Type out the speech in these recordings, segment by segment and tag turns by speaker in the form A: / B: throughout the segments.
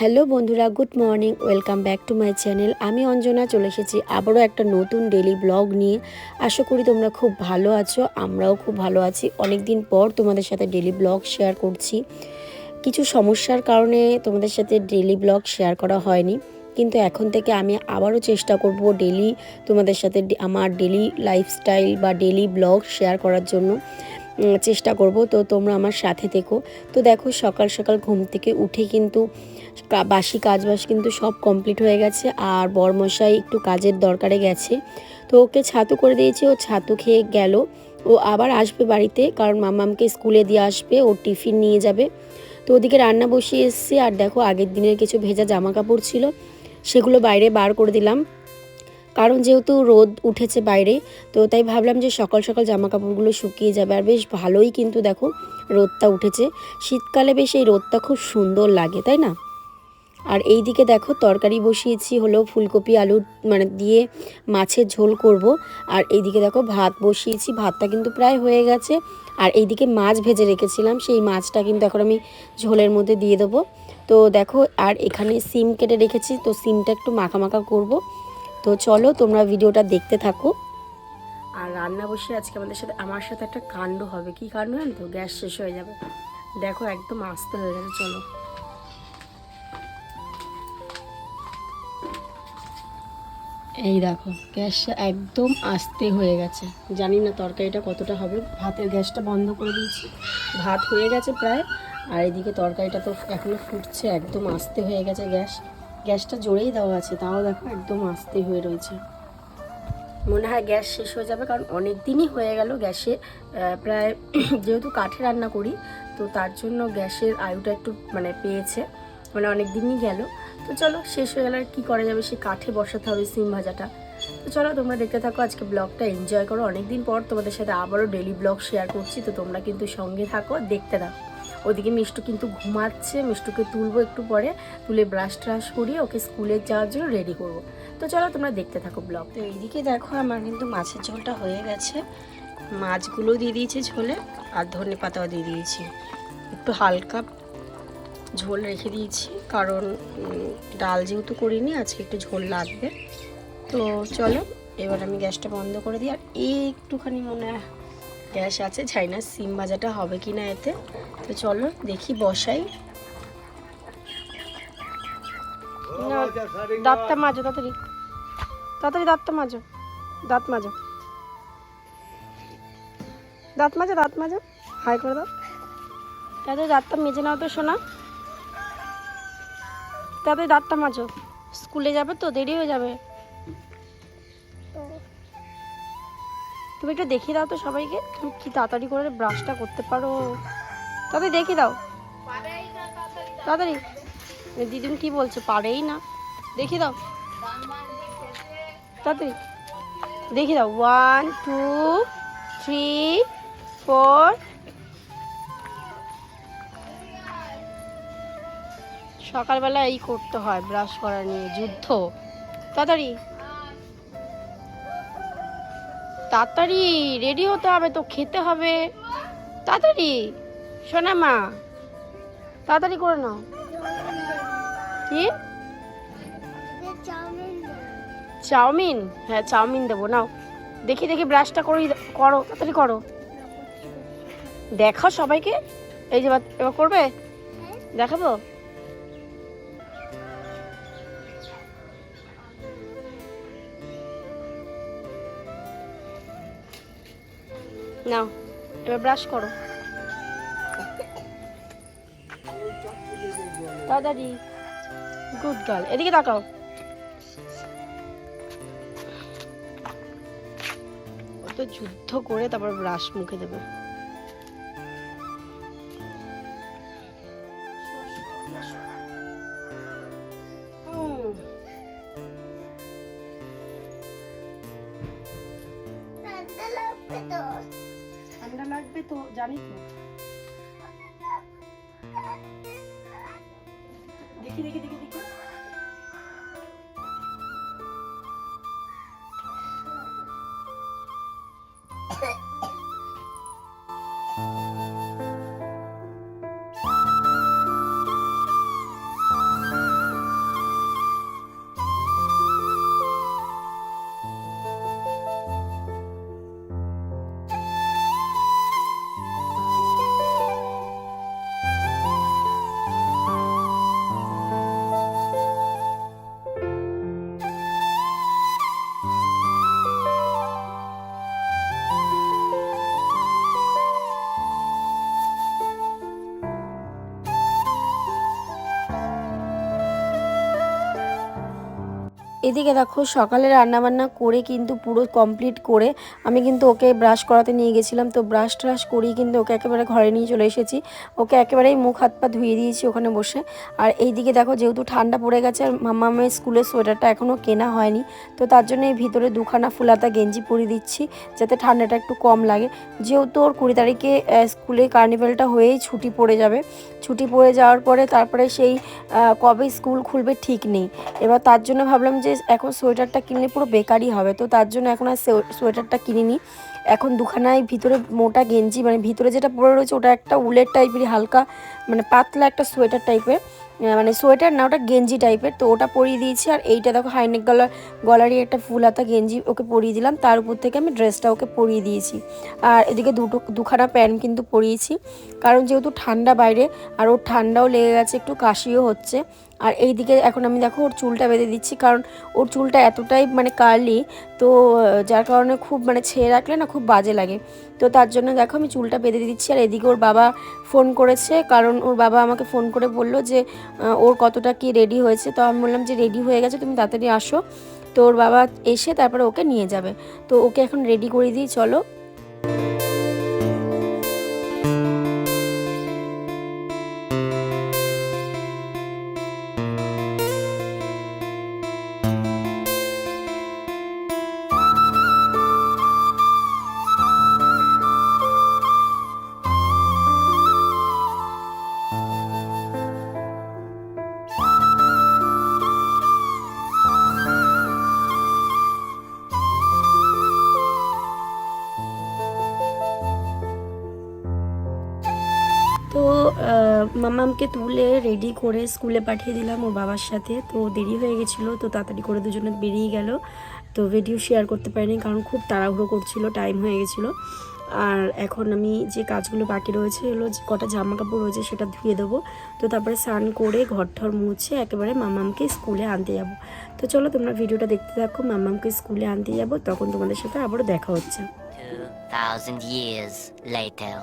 A: Hello বন্ধুরা, good morning, welcome back to my channel. আমি অঞ্জনা চলে এসেছি আবারও একটা নতুন ডেলি ব্লগ নিয়ে। আশা করি তোমরা খুব ভালো আছো, আমরাও খুব ভালো আছি। অনেক দিন পর তোমাদের সাথে ডেলি ব্লগ শেয়ার করছি। কিছু সমস্যার কারণে তোমাদের সাথে ডেলি ব্লগ শেয়ার করা হয়নি, কিন্তু এখন থেকে আমি আবারও চেষ্টা করব ডেলি তোমাদের সাথে আমার ডেলি লাইফস্টাইল বা ডেলি ব্লগ শেয়ার করার জন্য চেষ্টা করব। তো তোমরা আমার সাথে থেকো। তো দেখো, সকাল সকাল ঘুম থেকে উঠে কিন্তু বাসি কাজবাজ কিন্তু সব কমপ্লিট হয়ে গেছে। আর বরমশাই একটু কাজের দরকারে গেছে, তো ওকে ছাতু করে দিয়েছি। ও ছাতু খেয়ে গেল। ও আবার আসবে বাড়িতে, কারণ মাম্মামকে স্কুলে দিয়ে আসবে, ও টিফিন নিয়ে যাবে। তো ওদিকে রান্না বসিয়ে এসেছি। আর দেখো, আগের দিনের কিছু ভেজা জামা কাপড় ছিল, সেগুলো বাইরে বার করে দিলাম, কারণ যেহেতু রোদ উঠেছে বাইরে। তো তাই ভাবলাম যে সকাল সকাল জামা কাপড়গুলো শুকিয়ে যাবে। আর বেশ ভালোই কিন্তু দেখো রোদটা উঠেছে। শীতকালে বেশ এই রোদটা খুব সুন্দর লাগে, তাই না? আর এই দিকে দেখো, তরকারি বসিয়েছি হলো ফুলকপি আলু দিয়ে মাছের ঝোল করব। আর এইদিকে দেখো ভাত বসিয়েছি, ভাতটা কিন্তু প্রায় হয়ে গেছে। আর এইদিকে মাছ ভেজে রেখেছিলাম, সেই মাছটা কিন্তু এখন আমি ঝোলের মধ্যে দিয়ে দেবো। তো দেখো, আর এখানে সিম কেটে রেখেছি, তো সিমটা একটু মাখা মাখা করব। তো চলো তোমরা ভিডিওটা দেখতে থাকো। আর রান্না বসে আজকে আমার সাথে একটা কাণ্ড হবে। কি কাণ্ড জানো তো? গ্যাস শেষ হয়ে যাবে। দেখো একদম আস্তে হয়ে গেছে। চলো, এই দেখো গ্যাসটা একদম আস্তে হয়ে গেছে। জানি না তরকারিটা কতটা হবে। ভাতের গ্যাসটা বন্ধ করে দিয়েছি, ভাত হয়ে গেছে প্রায়। আর এদিকে তরকারিটা তো এখনো ফুটছে, একদম আস্তে হয়ে গেছে গ্যাসটা জোরেই দেওয়া আছে, তাও দেখো একদম আস্তে হয়ে রয়েছে। মনে হয় গ্যাস শেষ হয়ে যাবে, কারণ অনেক দিনই হয়ে গেল গ্যাসে প্রায় যেহেতু কাঠে রান্না করি, তো তার জন্য গ্যাসের আয়ুটা একটু পেয়েছে, অনেক দিনই গেল। তো চলো, শেষ হয়ে গেলে আর কী করা যাবে, সে কাঠে বসাতে হবে সিম ভাজাটা। তো চলো তোমরা দেখতে থাকো, আজকে ব্লগটা এনজয় করো। অনেক দিন পর তোমাদের সাথে আবারও ডেলি ব্লগ শেয়ার করছি, তো তোমরা কিন্তু সঙ্গে থাকো, দেখতে থাকো। ওদিকে মিষ্টু কিন্তু ঘুমাচ্ছে, মিষ্টুকে তুলবো একটু পরে, তুলে ব্রাশ ট্রাশ করিয়ে ওকে স্কুলে যাওয়ার জন্য রেডি করবো। তো চলো তোমরা দেখতে থাকো ব্লগ। তো এইদিকে দেখো, আমার কিন্তু মাছের ঝোলটা হয়ে গেছে। মাছগুলো দিয়ে দিয়েছি ঝোলে, আর ধনে পাতাও দিয়ে দিয়েছি। একটু হালকা ঝোল রেখে দিয়েছি, কারণ ডাল যেহেতু করিনি, আজকে একটু ঝোল লাগবে। তো চলো, এবার আমি গ্যাসটা বন্ধ করে দিই। আর একটুখানি মনে হয় গ্যাস আছে, জানি না সিম ভাজাটা হবে কি না এতে। তো চলো দেখি, বসাই। দাঁতটা মাজো তাড়াতাড়ি, তাড়াতাড়ি দাঁতটা মাজো, দাঁত মাজো, দাঁত মাজো, দাঁত মাজো, হাই করে দাও। তাড়াতাড়ি দাঁতটা মেজে নাও তো সোনা, তাড়াতাড়ি দাঁতটা মাজো, স্কুলে যাবে তো, দেরি হয়ে যাবে। তুমি একটু দেখিয়ে দাও তো সবাইকে, তুমি কি তাড়াতাড়ি করে ব্রাশটা করতে পারো। তাড়াতাড়ি দেখিয়ে দাও, তাড়াতাড়ি। দিদিন কি বলছে? পারেই না, দেখিয়ে দাও তাড়াতাড়ি, দেখিয়ে দাও। 1 2 3 4। সকালবেলা এই করতে হয়, ব্রাশ করা নিয়ে যুদ্ধ। তাড়াতাড়ি তাড়াতাড়ি রেডি হতে হবে তো, খেতে হবে তাড়াতাড়ি। শোনা মা, তাড়াতাড়ি করে নাও। কি চাউমিন? হ্যাঁ চাউমিন দেবো, নাও। দেখি দেখি ব্রাশটা করো, তাড়াতাড়ি করো, দেখাও সবাইকে। এই যে এবার করবে, দেখাবো। নাও, এবার ব্রাশ করো তাড়াতাড়ি। গুড গার্ল, এদিকে তাকাও। ও তো যুদ্ধ করে তারপর ব্রাশ মুখে দেবে। ঠান্ডা লাগবে তো, জানি তো। দেখি দেখি দেখি দেখি। এদিকে দেখো সকালে রান্নাবান্না করে কিন্তু পুরো কমপ্লিট করে আমি কিন্তু ওকে ব্রাশ করাতে নিয়ে গেছিলাম। তো ব্রাশ ট্রাশ করিয়ে কিন্তু ওকে একেবারে ঘরে নিয়ে চলে এসেছি। ওকে একেবারেই মুখ হাত পা ধুয়ে দিয়েছি ওখানে বসে। আর এইদিকে দেখো যেহেতু ঠান্ডা পড়ে গেছে আর মামামের স্কুলের সোয়েটারটা এখনও কেনা হয়নি, তো তার জন্য এই ভিতরে দুখানা ফুলাতা গেঞ্জি পরিয়ে দিচ্ছি যাতে ঠান্ডাটা একটু কম লাগে। যেহেতু ওর 20 তারিখে স্কুলে কার্নিভালটা হয়েই ছুটি পড়ে যাবে। ছুটি পড়ে যাওয়ার পরে তারপরে সেই কবে স্কুল খুলবে ঠিক নেই। এবার তার জন্য ভাবলাম যে এখন সোয়েটারটা কিনলে পুরো বেকারই হবে, তো তার জন্য এখন আর সোয়েটারটা কিনিনি। এখন দুখানায় ভিতরে মোটা গেঞ্জি, মানে ভিতরে যেটা পরে রয়েছে ওটা একটা উলের টাইপেরই হালকা মানে পাতলা একটা সোয়েটার টাইপের, মানে সোয়েটার না ওটা গেঞ্জি টাইপের, তো ওটা পরিয়ে দিয়েছি। আর এইটা দেখো হাইনেক গলারই একটা ফুল হাতা গেঞ্জি ওকে পরিয়ে দিলাম, তার উপর থেকে আমি ড্রেসটা ওকে পরিয়ে দিয়েছি। আর এদিকে দুখানা প্যান্ট কিন্তু পরিয়েছি, কারণ যেহেতু ঠান্ডা বাইরে আর ওর ঠান্ডাও লেগে গেছে, একটু কাশিও হচ্ছে। আর এইদিকে এখন আমি দেখো ওর চুলটা বেঁধে দিচ্ছি, কারণ ওর চুলটা এতটাই মানে কার্লি, তো যার কারণে খুব মানে ছেড়ে রাখলে না খুব বাজে লাগে। তো তার জন্য দেখো আমি চুলটা বেঁধে দিচ্ছি। আর এদিকে ওর বাবা ফোন করেছে, কারণ ওর বাবা আমাকে ফোন করে বললো যে ওর কতটা কি রেডি হয়েছে। তো আমি বললাম যে রেডি হয়ে গেছে, তুমি তাড়াতাড়ি আসো। তো ওর বাবা এসে তারপরে ওকে নিয়ে যাবে। তো ওকে এখন রেডি করে দিই, চলো। তো মামামকে তুলে রেডি করে স্কুলে পাঠিয়ে দিলাম ওর বাবার সাথে। তো দেরি হয়ে গেছিলো, তো তাড়াতাড়ি করে দুজনে বেরিয়ে গেল। তো ভিডিও শেয়ার করতে পারিনি কারণ খুব তাড়াহুড়ো করছিল, টাইম হয়ে গেছিলো। আর এখন আমি যে কাজগুলো বাকি রয়েছে হলো যে কটা জামা কাপড় রয়েছে সেটা ধুয়ে দেবো। তো তারপরে স্নান করে ঘর ঠর মুছে একেবারে মামামকে স্কুলে আনতে যাব। তো চলো তোমরা ভিডিওটা দেখতে থাকো। মামামকে স্কুলে আনতে যাব, তখন তোমাদের সাথে আবারও দেখা হচ্ছে।
B: 2000 years later.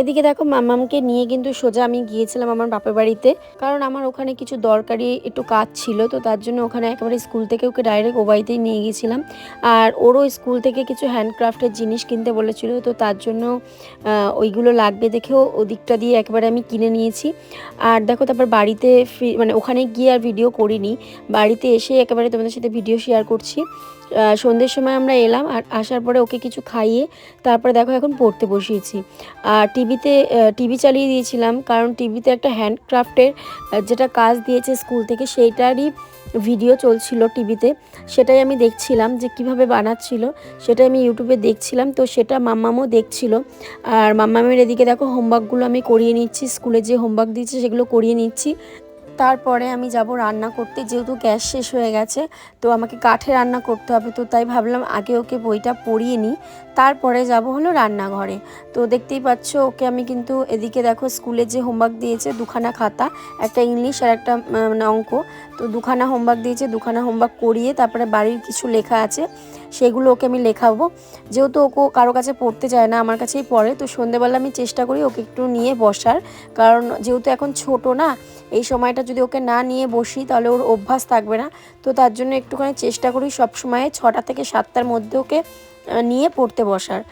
A: এদিকে দেখো মামামকে নিয়ে কিন্তু সোজা আমি গিয়েছিলাম আমার বাপের বাড়িতে, কারণ আমার ওখানে কিছু দরকারি একটু কাজ ছিল। তো তার জন্য ওখানে একেবারে স্কুল থেকে ওকে ডাইরেক্ট ও বাড়িতেই নিয়ে গিয়েছিলাম। আর ওরও স্কুল থেকে কিছু হ্যান্ডক্রাফটের জিনিস কিনতে বলেছিল, তো তার জন্য ওইগুলো লাগবে দেখেও ওদিকটা দিয়ে একেবারে আমি কিনে নিয়েছি। আর দেখো তারপর বাড়িতে মানে ওখানে গিয়ে আর ভিডিও করিনি, বাড়িতে এসে একেবারে তোমাদের সাথে ভিডিও শেয়ার করছি। সন্ধ্যের সময় আমরা এলাম, আর আসার পরে ওকে কিছু খাইয়ে তারপরে দেখো এখন পড়তে বসিয়েছি। আর টিভি চালিয়ে দিয়েছিলাম, কারণ টিভিতে একটা হ্যান্ডক্রাফটের যেটা কাজ দিয়েছে স্কুল থেকে সেইটারই ভিডিও চলছিল টিভিতে। সেটাই আমি দেখছিলাম যে কিভাবে বানাচ্ছিল, সেটাই আমি ইউটিউবে দেখছিলাম। তো সেটা মাম্মামও দেখছিল। আর মাম্মামের এদিকে দেখো হোমওয়ার্কগুলো আমি করিয়ে নিচ্ছি, স্কুলে যে হোমওয়ার্ক দিয়েছে সেগুলো করিয়ে নিচ্ছি। তারপরে আমি যাব রান্না করতে, যেহেতু গ্যাস শেষ হয়ে গেছে তো আমাকে কাঠে রান্না করতে হবে। তো তাই ভাবলাম আগে ওকে বইটা পড়িয়ে নিই, তারপরে যাব হলো রান্নাঘরে। তো দেখতেই পাচ্ছ ওকে আমি কিন্তু এদিকে দেখো স্কুলে যে হোমওয়ার্ক দিয়েছে দুখানা খাতা, একটা ইংলিশ আর একটা অঙ্ক, তো দুখানা হোমওয়ার্ক দিয়েছে, দুখানা হোমওয়ার্ক করিয়ে তারপরে বাড়ির কিছু লেখা আছে সেগুলো ওকে আমি লেখাবো। যেহেতু ওকে কারো কাছে পড়তে চায় না, আমার কাছেই পড়ে, তো সন্ধেবেলা আমি চেষ্টা করি ওকে একটু নিয়ে বসার, কারণ যেহেতু এখন ছোট না, এই সময়টা যদি ওকে না নিয়ে বসি তাহলে ওর অভ্যাস থাকবে না। তো তার জন্য একটুখানি চেষ্টা করি সবসময় 6টা থেকে 7টার মধ্যে ওকে নিয়ে পড়তে বসার।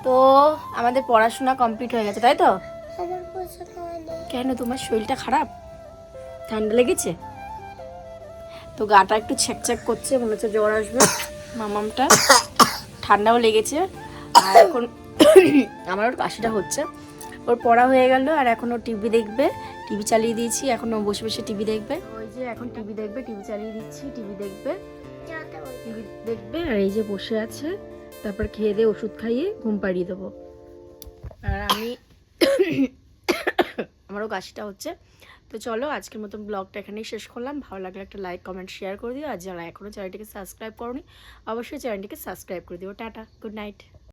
A: তো আমাদের পড়াশোনা কমপ্লিট হয়ে গেছে, তাই তো? কেন, তোমার শরীরটা খারাপ, ঠান্ডা লেগেছে? তো গাটা একটু ছ্যাঁক করছে, মনে হচ্ছে জ্বর আসবে। মামামটা ঠান্ডাও লেগেছে, আর এখন আমারও কাশিটা হচ্ছে। ওর পড়া হয়ে গেল, আর এখন ও টিভি দেখবে, টিভি চালিয়ে দিয়েছি, এখন ও বসে বসে টিভি দেখবে। ওই যে এখন টিভি দেখবে, টিভি চালিয়ে দিচ্ছি, টিভি দেখবে, টিভি দেখবে। আর এই যে বসে আছে, তারপর খেয়ে দিয়ে ওষুধ খাইয়ে ঘুম পাড়িয়ে দেবো। আর আমি আমারও কাশিটা হচ্ছে। তো চলো আজকের মতন ব্লগটা এখানেই শেষ করলাম। ভালো লাগলে একটা লাইক কমেন্ট শেয়ার করে দিও। আর যারা এখনও চ্যানেলটিকে সাবস্ক্রাইব করোনি অবশ্যই চ্যানেলটিকে সাবস্ক্রাইব করে দিও। Tata, good night.